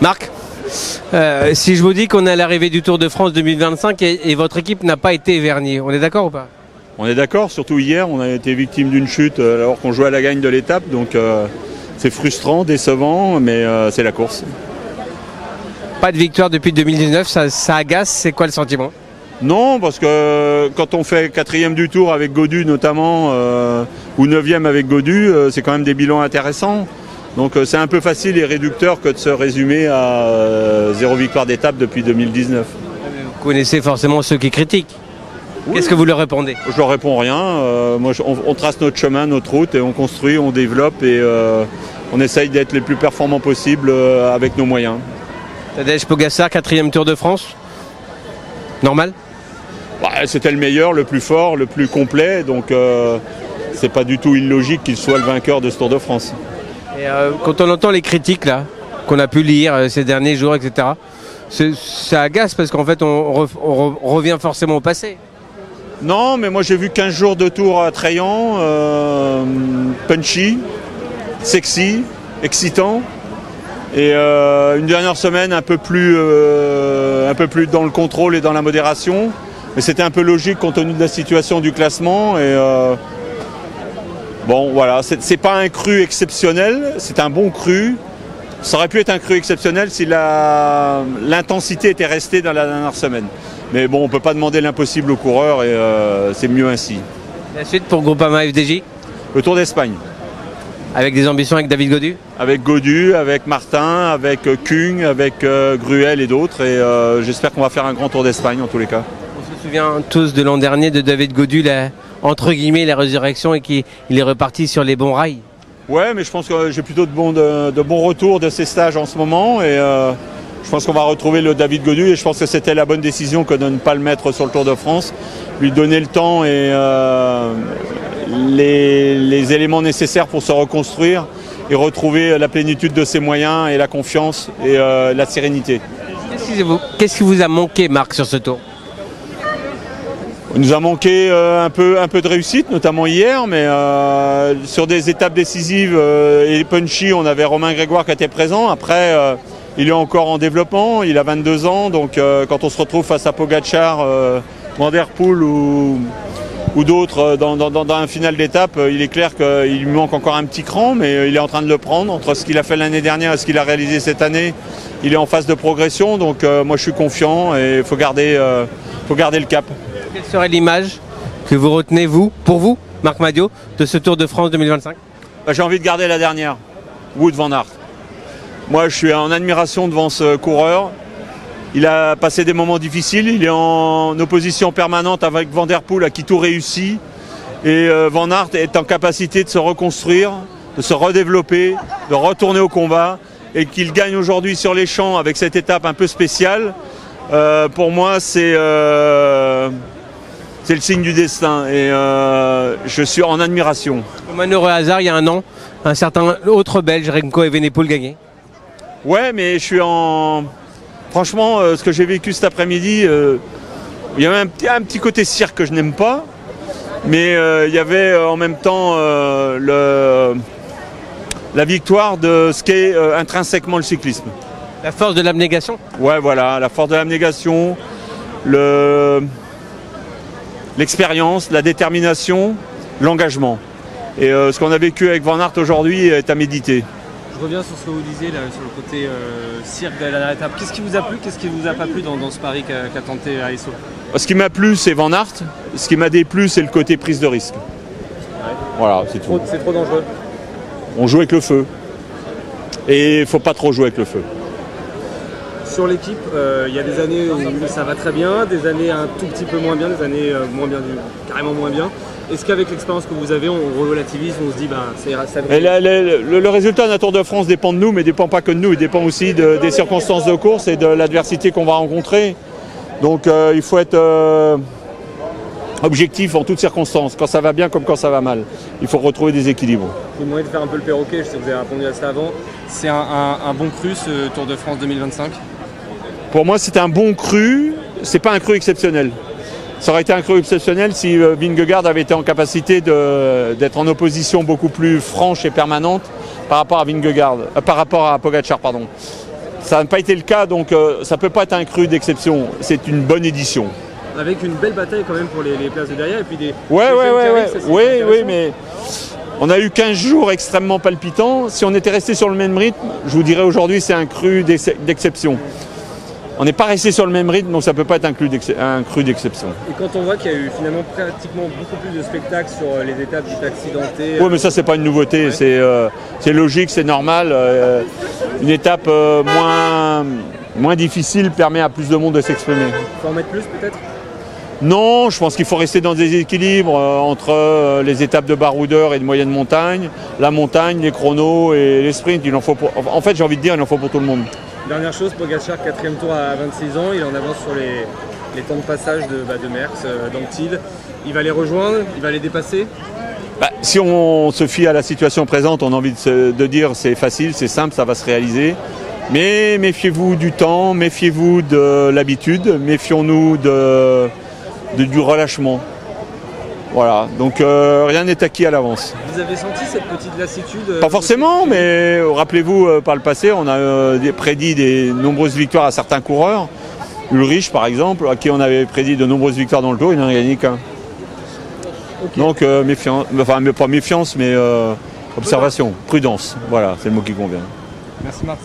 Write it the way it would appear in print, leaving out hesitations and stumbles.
Marc, si je vous dis qu'on est à l'arrivée du Tour de France 2025 et votre équipe n'a pas été vernie, on est d'accord ou pas? On est d'accord, surtout hier, on a été victime d'une chute alors qu'on jouait à la gagne de l'étape, donc c'est frustrant, décevant, mais c'est la course. Pas de victoire depuis 2019, ça agace, c'est quoi le sentiment? Non, parce que quand on fait 4e du Tour avec Gaudu notamment, ou 9e avec Gaudu, c'est quand même des bilans intéressants. Donc c'est un peu facile et réducteur que de se résumer à 0 victoire d'étape depuis 2019. Vous connaissez forcément ceux qui critiquent. Oui. Qu'est-ce que vous leur répondez? Je leur réponds rien. On trace notre chemin, notre route et on construit, on développe et on essaye d'être les plus performants possibles avec nos moyens. Tadej Pogačar, 4e Tour de France. Normal? C'était le meilleur, le plus fort, le plus complet. Donc c'est pas du tout illogique qu'il soit le vainqueur de ce Tour de France. Et quand on entend les critiques là, qu'on a pu lire ces derniers jours, etc., ça agace parce qu'en fait on revient forcément au passé. Non, mais moi j'ai vu 15 jours de Tour attrayant, punchy, sexy, excitant. Et une dernière semaine un peu plus dans le contrôle et dans la modération. Mais c'était un peu logique compte tenu de la situation du classement. Et bon, voilà, c'est pas un cru exceptionnel, c'est un bon cru. Ça aurait pu être un cru exceptionnel si l'intensité était restée dans la dernière semaine. Mais bon, on ne peut pas demander l'impossible aux coureurs et c'est mieux ainsi. La suite pour Groupama FDJ? Le Tour d'Espagne. Avec des ambitions avec David Gaudu? Avec Gaudu, avec Martin, avec Kung, avec Gruel et d'autres. Et j'espère qu'on va faire un grand Tour d'Espagne en tous les cas. On se souvient tous de l'an dernier de David Gaudu, entre guillemets, la résurrection et qu'il est reparti sur les bons rails. Ouais, mais je pense que j'ai plutôt de bons retours de ces stages en ce moment. Et je pense qu'on va retrouver le David Gaudu. Et je pense que c'était la bonne décision que de ne pas le mettre sur le Tour de France. Lui donner le temps et les éléments nécessaires pour se reconstruire et retrouver la plénitude de ses moyens et la confiance et la sérénité. Qu'est-ce qui vous a manqué, Marc, sur ce tour? Il nous a manqué un peu de réussite, notamment hier, mais sur des étapes décisives et punchy, on avait Romain Grégoire qui était présent. Après, il est encore en développement, il a 22 ans, donc quand on se retrouve face à Pogačar, Van der Poel ou d'autres dans un final d'étape, il est clair qu'il lui manque encore un petit cran, mais il est en train de le prendre. Entre ce qu'il a fait l'année dernière et ce qu'il a réalisé cette année, il est en phase de progression, donc moi je suis confiant et il faut garder le cap. Quelle serait l'image que vous retenez, pour vous, Marc Madiot, de ce Tour de France 2025? J'ai envie de garder la dernière, Wout van Aert. Moi je suis en admiration devant ce coureur. Il a passé des moments difficiles, il est en opposition permanente avec Van der Poel à qui tout réussit. Et Van Aert est en capacité de se reconstruire, de se redévelopper, de retourner au combat. Et qu'il gagne aujourd'hui sur les champs avec cette étape un peu spéciale, pour moi c'est le signe du destin. Et je suis en admiration. Comme un heureux hasard, il y a un an, un certain autre Belge, Remco Evenepoel, gagnait. Ouais, mais je suis en... Franchement, ce que j'ai vécu cet après-midi, il y avait un petit côté cirque que je n'aime pas, mais il y avait en même temps la victoire de ce qu'est intrinsèquement le cyclisme. La force de l'abnégation? Ouais, voilà, la force de l'abnégation, l'expérience, la détermination, l'engagement. Et ce qu'on a vécu avec Van Aert aujourd'hui est à méditer. Je reviens sur ce que vous disiez là, sur le côté cirque de la dernière étape. Qu'est-ce qui vous a plu, qu'est-ce qui vous a pas plu dans ce pari qu'a tenté ASO? Ce qui m'a plu, c'est Van Aert. Ce qui m'a déplu, c'est le côté prise de risque. Ouais. Voilà, c'est tout. C'est trop dangereux. On joue avec le feu. Et il ne faut pas trop jouer avec le feu. Sur l'équipe, il y a des années où ça va très bien, des années un tout petit peu moins bien, des années moins bien, carrément moins bien. Est-ce qu'avec l'expérience que vous avez, on relativise, on se dit ça ira, ça va... Le résultat d'un Tour de France dépend de nous, mais ne dépend pas que de nous. Il dépend aussi des circonstances de course et de l'adversité qu'on va rencontrer. Donc il faut être objectif en toutes circonstances, quand ça va bien comme quand ça va mal. Il faut retrouver des équilibres. Je vous demandais de faire un peu le perroquet, je sais que vous avez répondu à ça avant. C'est un bon cru ce Tour de France 2025? Pour moi, c'est un bon cru, c'est pas un cru exceptionnel. Ça aurait été un cru exceptionnel si Vingegaard avait été en capacité d'être en opposition beaucoup plus franche et permanente par rapport à Pogačar, pardon. ça n'a pas été le cas, donc ça ne peut pas être un cru d'exception. C'est une bonne édition. Avec une belle bataille quand même pour les places de derrière et puis des... Oui, mais on a eu 15 jours extrêmement palpitants. Si on était resté sur le même rythme, je vous dirais aujourd'hui c'est un cru d'exception. On n'est pas resté sur le même rythme, donc ça ne peut pas être un cru d'exception. Et quand on voit qu'il y a eu finalement pratiquement beaucoup plus de spectacles sur les étapes dites accidentées... Oui, mais ça c'est pas une nouveauté, ouais. C'est logique, c'est normal. Une étape moins difficile permet à plus de monde de s'exprimer. Il faut en mettre plus peut-être? Non, je pense qu'il faut rester dans des équilibres entre les étapes de baroudeur et de moyenne montagne, la montagne, les chronos et les sprints. En fait, j'ai envie de dire, il en faut pour tout le monde. Dernière chose, Pogačar, 4e tour à 26 ans, il est en avance sur les temps de passage de Merckx, d'Anctil. Il va les rejoindre, il va les dépasser? Si on se fie à la situation présente, on a envie de dire c'est facile, c'est simple, ça va se réaliser. Mais méfiez-vous du temps, méfiez-vous de l'habitude, méfions-nous du relâchement. Voilà, donc rien n'est acquis à l'avance. Vous avez senti cette petite lassitude? Pas forcément, mais rappelez-vous, par le passé, on a prédit des nombreuses victoires à certains coureurs. Ulrich, par exemple, à qui on avait prédit de nombreuses victoires dans le Tour, il n'en a gagné qu'un. Okay. Donc méfiance, enfin pas méfiance, mais observation, prudence. Voilà, c'est le mot qui convient. Merci Marc.